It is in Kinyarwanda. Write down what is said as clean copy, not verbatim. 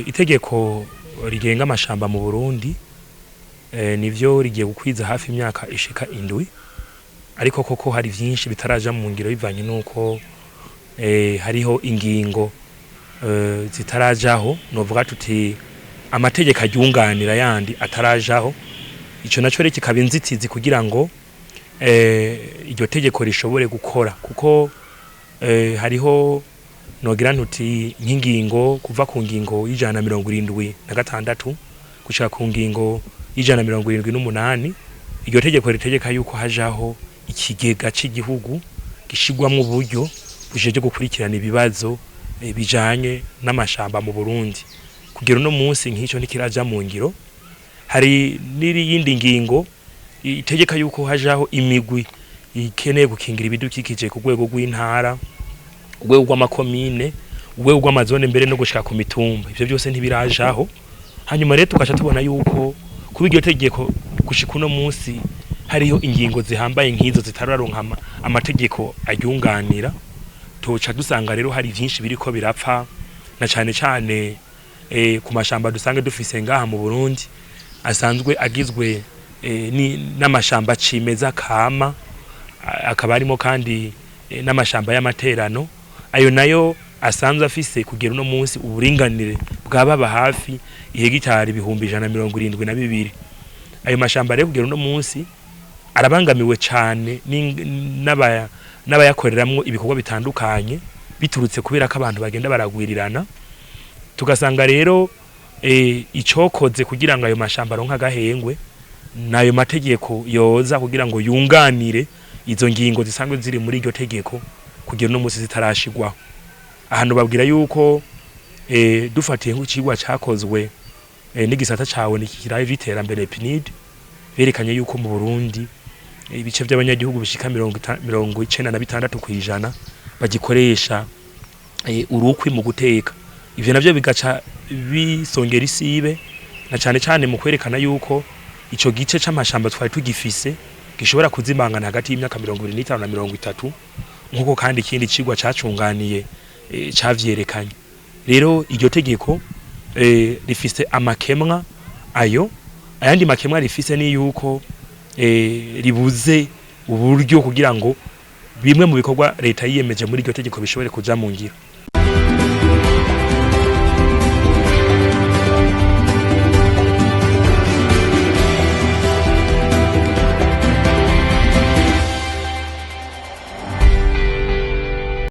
Itegeko rigenga amashamba mu Burundi nivyo rigiye gukwiza hafi imyaka ishika indwi, ariko koko hari vyinshi bitaraja mu ngiro bivanye nuko hariho ingingo zitarajaho, novuga tuti amategeko aryunganira yandi atarajaho. Ico naco rero kikaba inzitizi kugira ngo iryo tegeko rishobore gukora, kuko hariho nogira ntuti nk'ingingo kuva ku ngingo y'ijana 76 gushika ku ngingo y'ijana 78. Iryo tegeko ritegeka yuko hajaho ikigega c'igihugu gishigwamwo uburyo bujeje gukurikirana ibibazo bijanye n'amashamba mu Burundi. Kugira no munsi nk'ico ntikiraja mu ngiro. Hari n'iyindi ngingo itegeka yuko hajaho imigwi ikeneye gukingira ibidukikije ku rwego rw'intara, urwego rw'amakomine, urwego rw'amazone mbere no gushika ku mitumba. Ivyo byose ntibirajaho. Hanyuma rero tugaca tubona yuko kuba iryo tegeko gushika uno munsi hariho ingingo zihambaye nk'izo zitararonka amategeko aryunganira. Tuca dusanga rero hari vyinshi biriko birapfa, na cane cane ku mashamba dusange dufise ngaha mu Burundi asanzwe agizwe n'amashamba cimeza kama, akaba arimo kandi n'amashamba y'amaterano. Ayo nayo asanzwe afise kugera uno munsi uburinganire bwababa hafi ihegitari 172. Ayo mashamba rero kugera uno munsi arabangamiwe cane n'abayakoreramwo ibikorwa bitandukanye biturutse kubera ko abantu bagenda baragwirirana. Tugasanga rero icokoze kugira ngo ayo mashamba aronka agahengwe nayo mategeko yoza kugira ngo yunganire izo ngingo zisanzwe ziri muri iryo tegeko kugira no munsi zitarashigwaho. Ahantu babwira yuko dufatiye nk'icigwa cakozwe n'igisata cawe nikiraye viterambere PNID, berekanye yuko mu Burundi ibice by'abanyagihugu bishika 96% bagikoresha urukwi mu guteka. Ivyo navyo bigaca bisongera isibe, na cane cane mu kwerekana yuko ico gice c'amashamba twari tugifise gishobora kuzimangana hagati y'imyaka 25 na 30, nkuko kandi ikindi cigwa cacunganiye cavyerekanye. Rero iryo tegeko rifise amakemwa ayandi makemwa rifise ni yuko ribuze uburyo kugira ngo bimwe mu bikorwa leta yiyemeje muri iryo tegeko bishobore kuja mu ngiro.